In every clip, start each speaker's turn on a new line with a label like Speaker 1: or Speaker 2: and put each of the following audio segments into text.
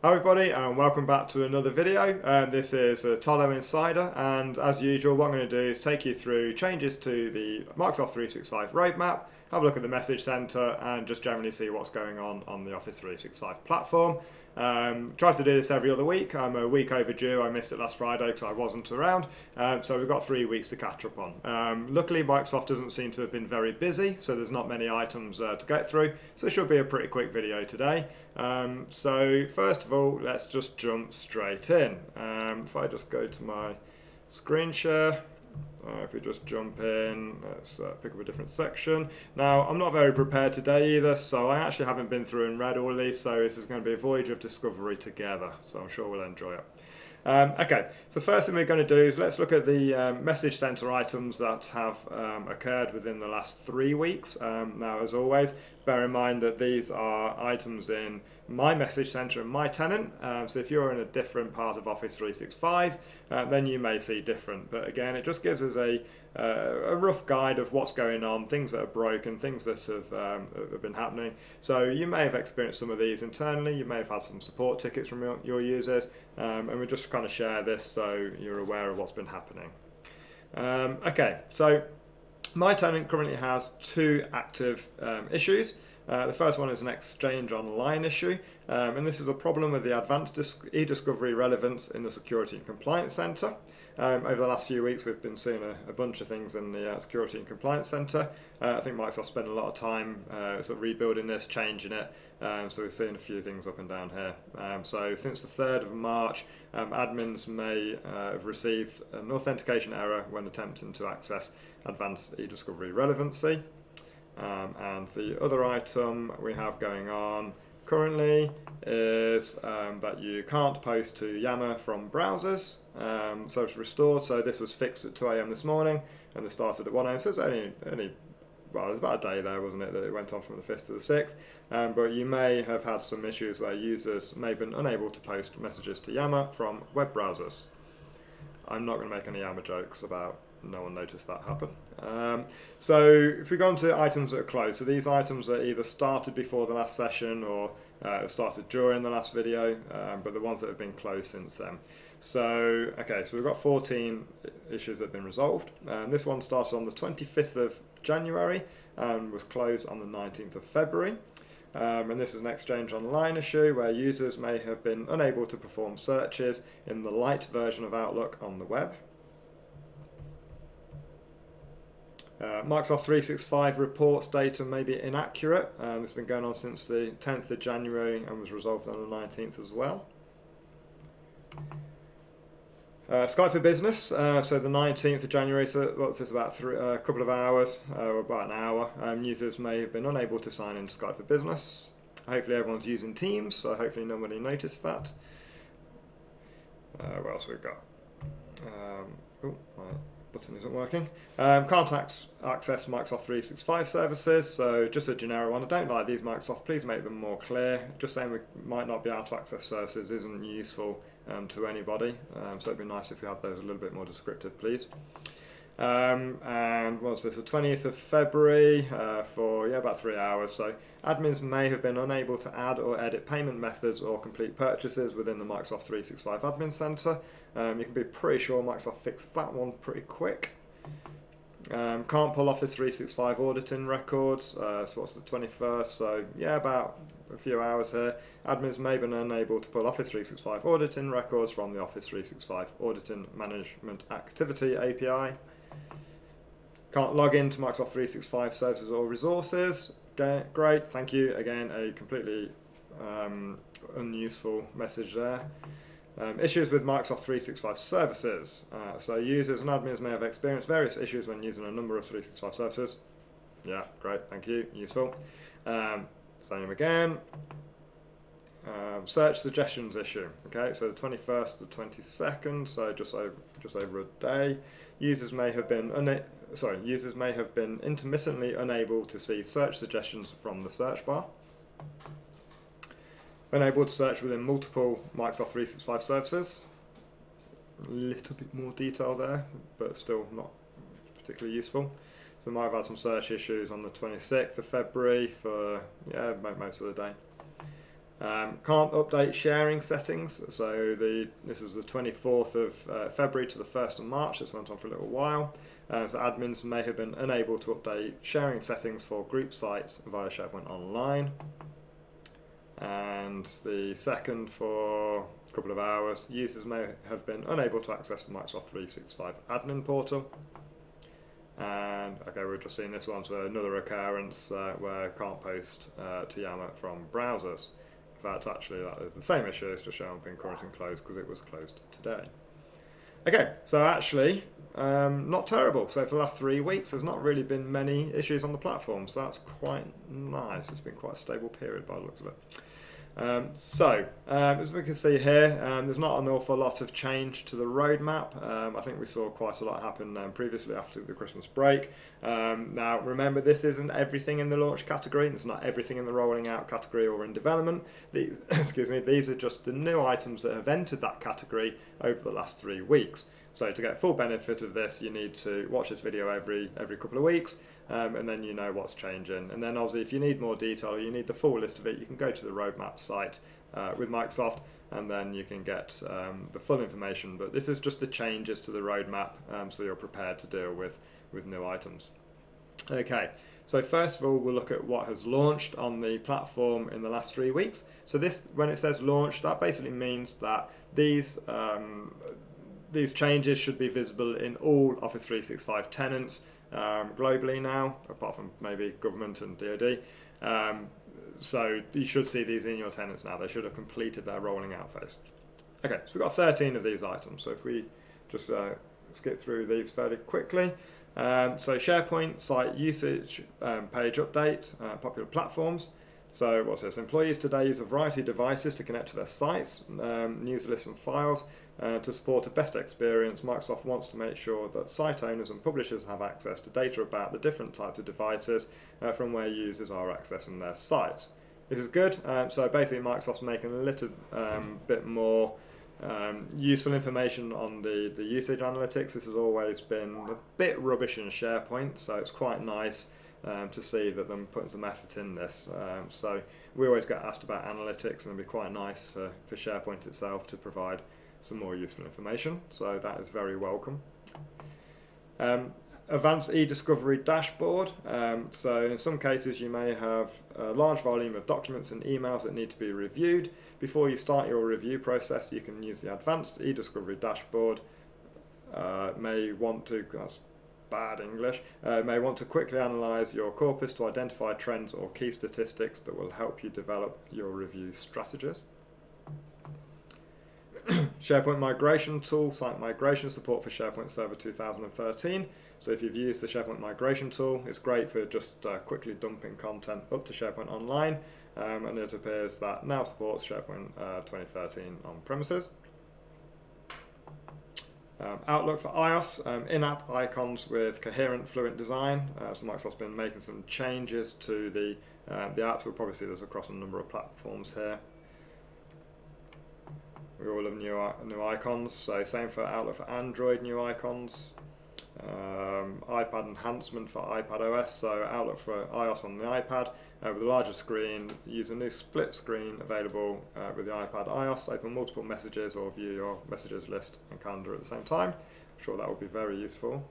Speaker 1: Hi everybody and welcome back to another video. This is Tolo Insider, and as usual what I'm going to do is take you through changes to the Microsoft 365 roadmap, have a look at the message center and just generally see what's going on the Office 365 platform. Try to do this every other week. I'm a week overdue. I missed it last Friday because I wasn't around, so we've got 3 weeks to catch up on. Luckily Microsoft doesn't seem to have been very busy, so there's not many items to get through, so it should be a pretty quick video today. So first of all, let's just jump straight in. If I just go to my screen share, if we just jump in, let's pick up a different section. Now, I'm not very prepared today either, so I actually haven't been through and read all of these, so this is going to be a voyage of discovery together, so I'm sure we'll enjoy it. Okay, so first thing we're going to do is let's look at the message center items that have occurred within the last 3 weeks. Now, as always, bear in mind that these are items in my message center and my tenant. So if you're in a different part of Office 365, then you may see different. But again, it just gives us a rough guide of what's going on, things that are broken, things that have been happening. So you may have experienced some of these internally, you may have had some support tickets from your users, and we just kind of share this so you're aware of what's been happening. Okay, so my tenant currently has 2 active issues. The first one is an Exchange Online issue, and this is a problem with the advanced eDiscovery relevance in the Security and Compliance Center. Over the last few weeks we've been seeing a bunch of things in the Security and Compliance Center. I think Microsoft spent a lot of time sort of rebuilding this, changing it, so we've seen a few things up and down here. So since the 3rd of March, admins may have received an authentication error when attempting to access advanced eDiscovery relevancy. And the other item we have going on currently is that you can't post to Yammer from browsers. So it's restored. So this was fixed at 2 AM this morning, and this started at 1 AM. So it's only well, there's about a day there, wasn't it, that it went on from the 5th to the 6th. But you may have had some issues where users may have been unable to post messages to Yammer from web browsers. I'm not going to make any Yammer jokes about no one noticed that happen. So if we go on to items that are closed, so these items are either started before the last session or started during the last video, but the ones that have been closed since then. So, okay, so we've got 14 issues that have been resolved. This one started on the 25th of January and was closed on the 19th of February. And this is an Exchange Online issue where users may have been unable to perform searches in the light version of Outlook on the web. Microsoft 365 reports data may be inaccurate. This has been going on since the 10th of January and was resolved on the 19th as well. Skype for Business, so the 19th of January, so what's this, about a couple of hours, or about an hour, users may have been unable to sign into Skype for Business. Hopefully everyone's using Teams, so hopefully nobody noticed that. What else we've got? Oh, my button isn't working. Can't access Microsoft 365 services, so just a generic one. I don't like these, Microsoft, please make them more clear. Just saying we might not be able to access services isn't useful to anybody, so it'd be nice if we had those a little bit more descriptive, please. And what's this, the 20th of February for about 3 hours. So admins may have been unable to add or edit payment methods or complete purchases within the Microsoft 365 Admin Center. You can be pretty sure Microsoft fixed that one pretty quick. Can't pull Office 365 auditing records, so what's the 21st, so yeah, about a few hours here. Admins may have been unable to pull Office 365 auditing records from the Office 365 Auditing Management Activity API. Can't log into Microsoft 365 services or resources. Okay, great, thank you. Again, a completely unuseful message there. Issues with Microsoft 365 services. So users and admins may have experienced various issues when using a number of 365 services. Yeah, great, thank you, useful. Same again. Search suggestions issue. Okay, so the 21st to the 22nd, so just over a day. Users may have been intermittently unable to see search suggestions from the search bar. Unable to search within multiple Microsoft 365 services. A little bit more detail there, but still not particularly useful. So we might have had some search issues on the 26th of February for most of the day. Can't update sharing settings, so this was the 24th of February to the 1st of March. This went on for a little while. So admins may have been unable to update sharing settings for group sites via SharePoint Online. And the second, for a couple of hours, users may have been unable to access the Microsoft 365 admin portal. And okay, we've just seen this one, so another occurrence where can't post to Yammer from browsers. In fact, actually, that is the same issue. It's just showing up in current and closed because it was closed today. Okay, so actually, not terrible. So for the last 3 weeks, there's not really been many issues on the platform, so that's quite nice. It's been quite a stable period by the looks of it. As we can see here, there's not an awful lot of change to the roadmap. I think we saw quite a lot happen previously after the Christmas break. Now, remember, this isn't everything in the launch category. It's not everything in the rolling out category or in development. These are just the new items that have entered that category over the last 3 weeks. So to get full benefit of this, you need to watch this video every couple of weeks, and then you know what's changing. And then obviously if you need more detail or you need the full list of it, you can go to the roadmap site with Microsoft, and then you can get the full information. But this is just the changes to the roadmap, so you're prepared to deal with new items. Okay, so first of all, we'll look at what has launched on the platform in the last 3 weeks. So this, when it says launch, that basically means that these changes should be visible in all Office 365 tenants globally now, apart from maybe government and DoD. So you should see these in your tenants now. They should have completed their rolling out phase. Okay, so we've got 13 of these items. So if we just skip through these fairly quickly. So SharePoint site usage page update, popular platforms. So what's this? Employees today use a variety of devices to connect to their sites, news lists and files. To support a best experience, Microsoft wants to make sure that site owners and publishers have access to data about the different types of devices from where users are accessing their sites. This is good. So basically Microsoft's making a little bit more useful information on the usage analytics. This has always been a bit rubbish in SharePoint, so it's quite nice to see that them putting some effort in this. So we always get asked about analytics, and it'd be quite nice for SharePoint itself to provide some more useful information, so that is very welcome. Advanced eDiscovery dashboard. So in some cases you may have a large volume of documents and emails that need to be reviewed. Before you start your review process, you can use the Advanced eDiscovery dashboard. May want to, that's bad English, may want to quickly analyse your corpus to identify trends or key statistics that will help you develop your review strategies. SharePoint migration tool, site migration support for SharePoint Server 2013. So if you've used the SharePoint migration tool, it's great for just quickly dumping content up to SharePoint Online, and it appears that now supports SharePoint 2013 on premises. Outlook for iOS, in-app icons with coherent, fluent design. So Microsoft's been making some changes to the apps. We'll probably see this across a number of platforms here. We all have new icons, so same for Outlook for Android, new icons. iPad enhancement for iPad OS, so Outlook for iOS on the iPad with a larger screen. Use a new split screen available with the iPad iOS. Open multiple messages or view your messages list and calendar at the same time. I'm sure that will be very useful.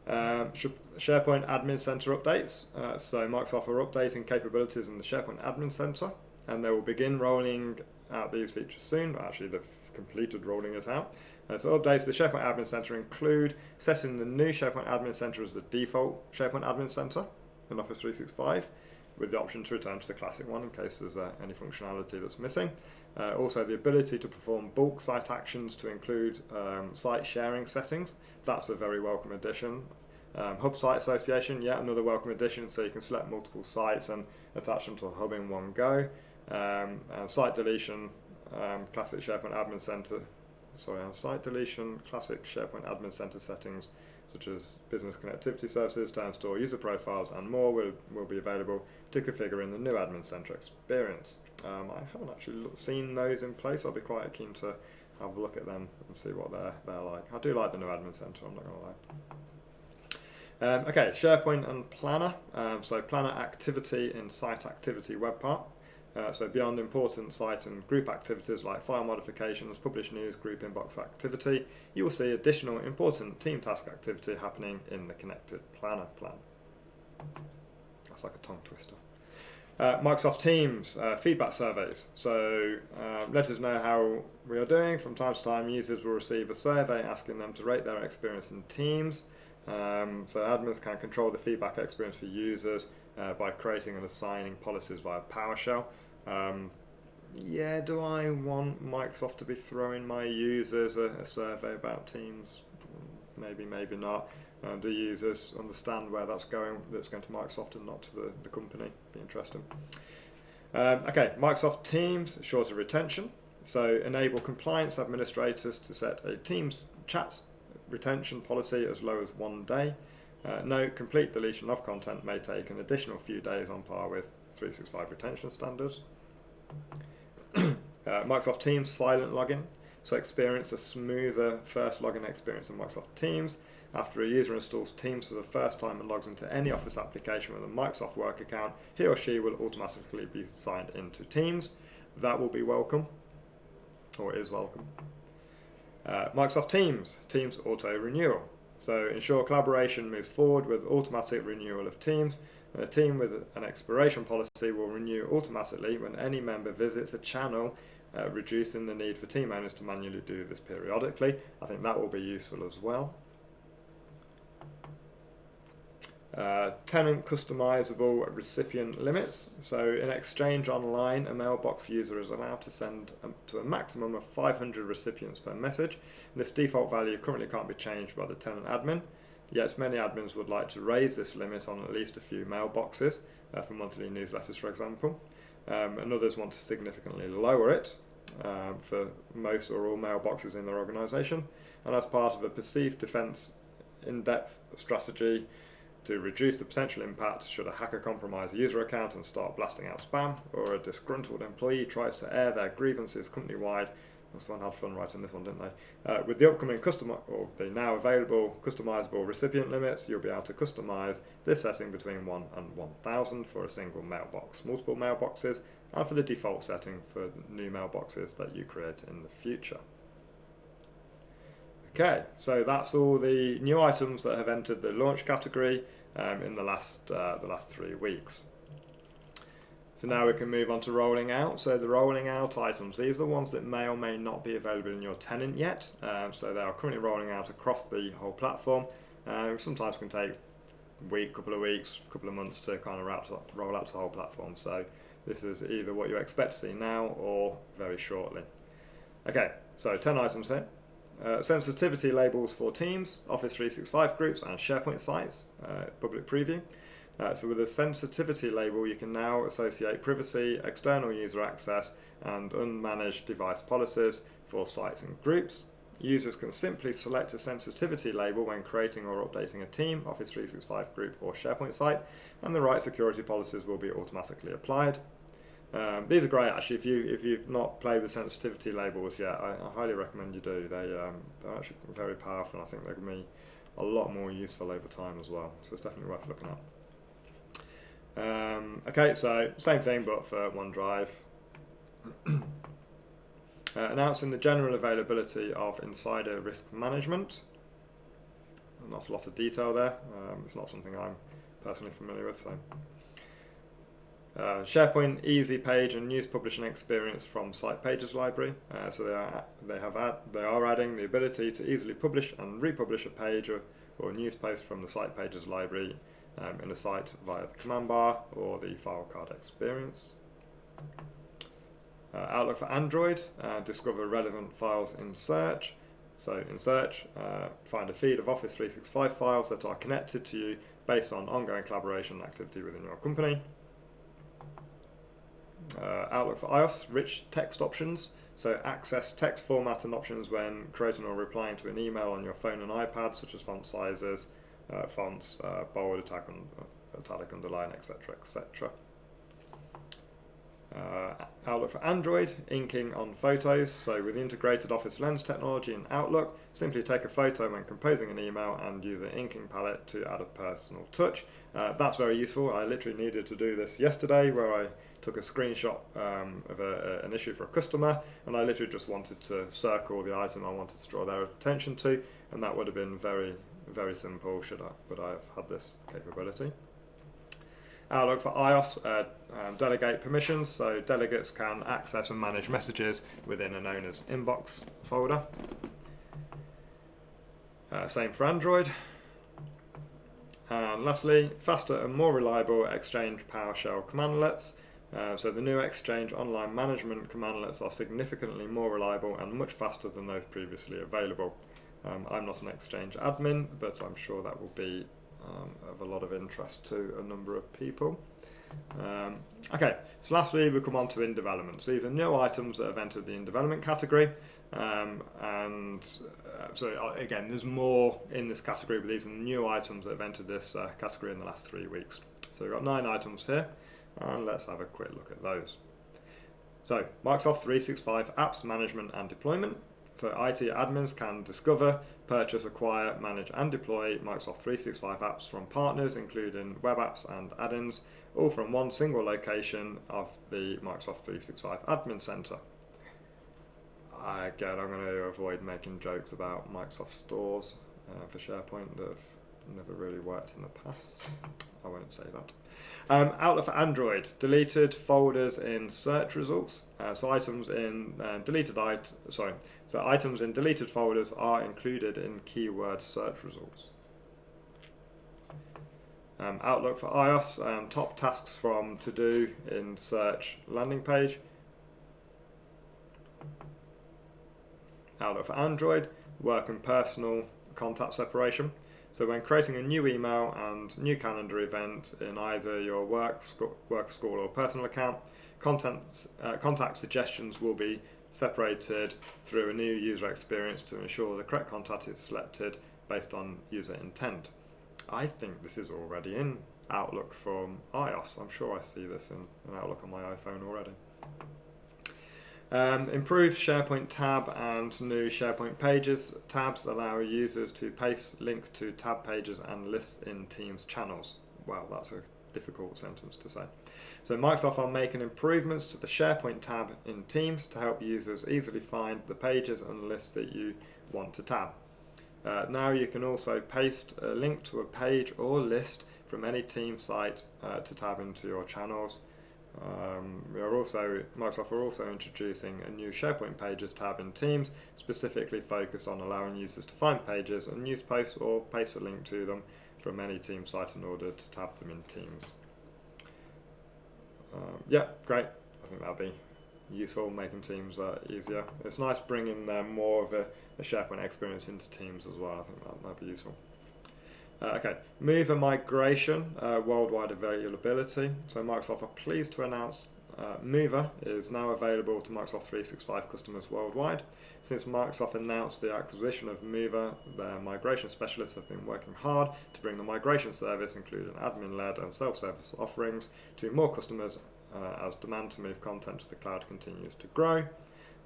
Speaker 1: SharePoint Admin Center updates. So Microsoft are updating capabilities in the SharePoint Admin Center, and they will begin rolling out these features soon. Actually, they've completed rolling it out. So updates to the SharePoint Admin Center include setting the new SharePoint Admin Center as the default SharePoint Admin Center in Office 365, with the option to return to the classic one in case there's any functionality that's missing. Also the ability to perform bulk site actions to include site sharing settings. That's a very welcome addition. Hub Site Association, yet another welcome addition, so you can select multiple sites and attach them to a hub in one go. And site deletion, classic SharePoint Admin Center. Site deletion, classic SharePoint Admin Center settings, such as business connectivity services, term store, user profiles, and more will be available to configure in the new Admin Center experience. I haven't actually seen those in place. I'll be quite keen to have a look at them and see what they're like. I do like the new Admin Center, I'm not going to lie. Okay, SharePoint and Planner. So Planner activity in Site Activity web part. So beyond important site and group activities like file modifications, publish news, group inbox activity, you will see additional important team task activity happening in the Connected Planner plan. That's like a tongue twister. Microsoft Teams feedback surveys. So let us know how we are doing. From time to time, users will receive a survey asking them to rate their experience in Teams. So admins can control the feedback experience for users by creating and assigning policies via PowerShell. Yeah, do I want Microsoft to be throwing my users a survey about Teams? Maybe, maybe not. Do users understand where that's going to Microsoft and not to the company? Be interesting. Okay, Microsoft Teams, shorter retention. So enable compliance administrators to set a Teams chats retention policy as low as 1 day. Note, complete deletion of content may take an additional few days on par with 365 retention standards. Microsoft Teams silent login. So experience a smoother first login experience in Microsoft Teams. After a user installs Teams for the first time and logs into any Office application with a Microsoft Work account, he or she will automatically be signed into Teams. That will be welcome, or is welcome. Microsoft Teams auto renewal. So ensure collaboration moves forward with automatic renewal of Teams. A team with an expiration policy will renew automatically when any member visits a channel, reducing the need for team owners to manually do this periodically. I think that will be useful as well. Tenant customizable recipient limits. So in Exchange Online, a mailbox user is allowed to send to a maximum of 500 recipients per message. This default value currently can't be changed by the tenant admin, yet many admins would like to raise this limit on at least a few mailboxes, for monthly newsletters for example, and others want to significantly lower it for most or all mailboxes in their organisation, and as part of a perceived defence in-depth strategy to reduce the potential impact should a hacker compromise a user account and start blasting out spam, or a disgruntled employee tries to air their grievances company-wide. Someone had fun writing this one, didn't they? With the upcoming the now available customizable recipient limits, you'll be able to customize this setting between 1 and 1000 for a single mailbox, multiple mailboxes, and for the default setting for new mailboxes that you create in the future. Okay, so that's all the new items that have entered the launch category in the last 3 weeks. So now we can move on to rolling out. So the rolling out items, these are the ones that may or may not be available in your tenant yet. So they are currently rolling out across the whole platform. Sometimes can take a week, couple of weeks, couple of months to kind of roll out to the whole platform. So this is either what you expect to see now or very shortly. Okay, so 10 items here. Sensitivity labels for Teams, Office 365 groups and SharePoint sites, public preview. So with a sensitivity label you can now associate privacy, external user access and unmanaged device policies for sites and groups. Users can simply select a sensitivity label when creating or updating a team, Office 365 group or SharePoint site, and the right security policies will be automatically applied. These are great actually. If you've not played with sensitivity labels yet, I highly recommend you do. They're actually very powerful, and I think they're going to be a lot more useful over time as well. So it's definitely worth looking at. Okay, so same thing but for OneDrive. Announcing the general availability of Insider Risk Management. Not a lot of detail there. It's not something I'm personally familiar with. So. SharePoint easy page and news publishing experience from Site Pages library. So they are adding the ability to easily publish and republish a page or a news post from the Site Pages library in a site via the command bar or the file card experience. Outlook for Android, discover relevant files in search. So in search, find a feed of Office 365 files that are connected to you based on ongoing collaboration and activity within your company. Outlook for iOS, rich text options, so access text format and options when creating or replying to an email on your phone and iPad, such as font sizes, fonts, bold, italic, underline, etc., etc. Outlook for Android, inking on photos. So with integrated Office Lens technology in Outlook, simply take a photo when composing an email and use an inking palette to add a personal touch. That's very useful. I literally needed to do this yesterday, where I took a screenshot of an issue for a customer, and I literally just wanted to circle the item I wanted to draw their attention to, and that would have been very, very simple would I have had this capability. Outlook for iOS, delegate permissions, so delegates can access and manage messages within an owner's inbox folder. Same for Android. And lastly, faster and more reliable Exchange PowerShell commandlets. So the new Exchange online management commandlets are significantly more reliable and much faster than those previously available. I'm not an Exchange admin, but I'm sure that will be of a lot of interest to a number of people. Okay, so lastly we come on to in development. So these are new items that have entered the in development category, so again, there's more in this category, but these are new items that have entered this category in the last 3 weeks. So we've got 9 items here, and let's have a quick look at those. So Microsoft 365 apps management and deployment. So IT admins can discover, purchase, acquire, manage and deploy Microsoft 365 apps from partners, including web apps and add-ins, all from one single location of the Microsoft 365 Admin Center. Again, I'm going to avoid making jokes about Microsoft stores for SharePoint that have never really worked in the past. I won't say that. Outlook for Android, deleted folders in search results. So items in deleted folders are included in keyword search results. Outlook for iOS, top tasks from to do in search landing page. Outlook for Android, work and personal contact separation. So when creating a new email and new calendar event in either your work, school or personal account, contact suggestions will be separated through a new user experience to ensure the correct contact is selected based on user intent. I think this is already in Outlook from iOS. I'm sure I see this in Outlook on my iPhone already. Improved SharePoint tab and new SharePoint pages tabs allow users to paste link to tab pages and lists in Teams channels. Wow, that's a difficult sentence to say. So Microsoft are making improvements to the SharePoint tab in Teams to help users easily find the pages and lists that you want to tab. Now you can also paste a link to a page or list from any Teams site to tab into your channels. Microsoft are also introducing a new SharePoint Pages tab in Teams, specifically focused on allowing users to find pages and news posts or paste a link to them from any Teams site in order to tab them in Teams. Yeah, great. I think that'll be useful, making Teams easier. It's nice bringing more of a SharePoint experience into Teams as well. I think that'd be useful. Okay, Mover migration, worldwide availability. So Microsoft are pleased to announce Mover is now available to Microsoft 365 customers worldwide. Since Microsoft announced the acquisition of Mover, their migration specialists have been working hard to bring the migration service, including admin-led and self-service offerings, to more customers as demand to move content to the cloud continues to grow.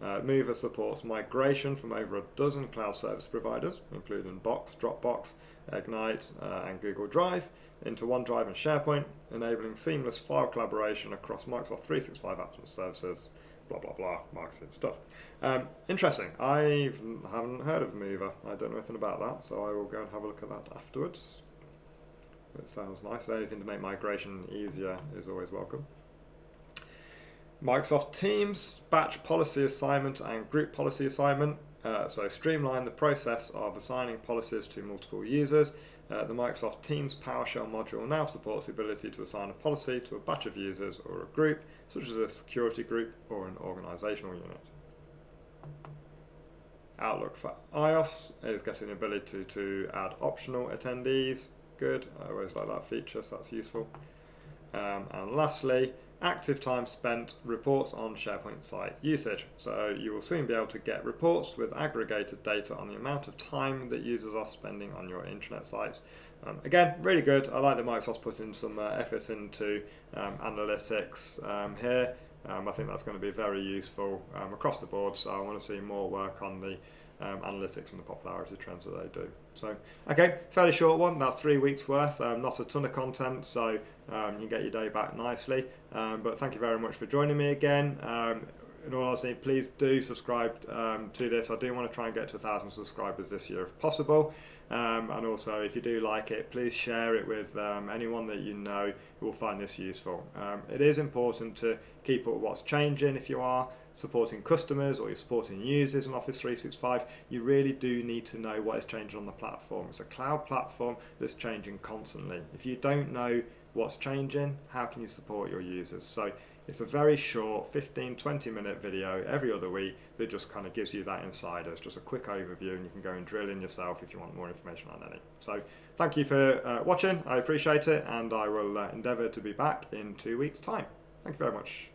Speaker 1: Mover supports migration from over a dozen cloud service providers, including Box, Dropbox, Ignite, and Google Drive, into OneDrive and SharePoint, enabling seamless file collaboration across Microsoft 365 apps and services, blah blah blah, marketing stuff. Interesting. I haven't heard of Mover. I don't know anything about that, so I will go and have a look at that afterwards. It sounds nice. Anything to make migration easier is always welcome. Microsoft Teams, batch policy assignment and group policy assignment. So streamline the process of assigning policies to multiple users. The Microsoft Teams PowerShell module now supports the ability to assign a policy to a batch of users or a group, such as a security group or an organizational unit. Outlook for iOS is getting the ability to add optional attendees. Good, I always like that feature, so that's useful. And lastly, active time spent reports on SharePoint site usage. So you will soon be able to get reports with aggregated data on the amount of time that users are spending on your intranet sites. Again, really good. I like that Microsoft's put in some effort into analytics here. I think that's going to be very useful across the board, so I want to see more work on the analytics and the popularity trends that they do. So, okay, fairly short one, that's 3 weeks worth, not a ton of content, so you can get your day back nicely, but thank you very much for joining me again. In all honesty, please do subscribe to this. I do want to try and get to 1,000 subscribers this year if possible. And also, if you do like it, please share it with anyone that you know who will find this useful. It is important to keep up with what's changing. If you are supporting customers or you're supporting users in Office 365, you really do need to know what is changing on the platform. It's a cloud platform that's changing constantly. If you don't know what's changing, how can you support your users? So it's a very short 15-20 minute video every other week that just kind of gives you that insider. It's just a quick overview and you can go and drill in yourself if you want more information on any. So thank you for watching, I appreciate it, and I will endeavour to be back in 2 weeks' time. Thank you very much.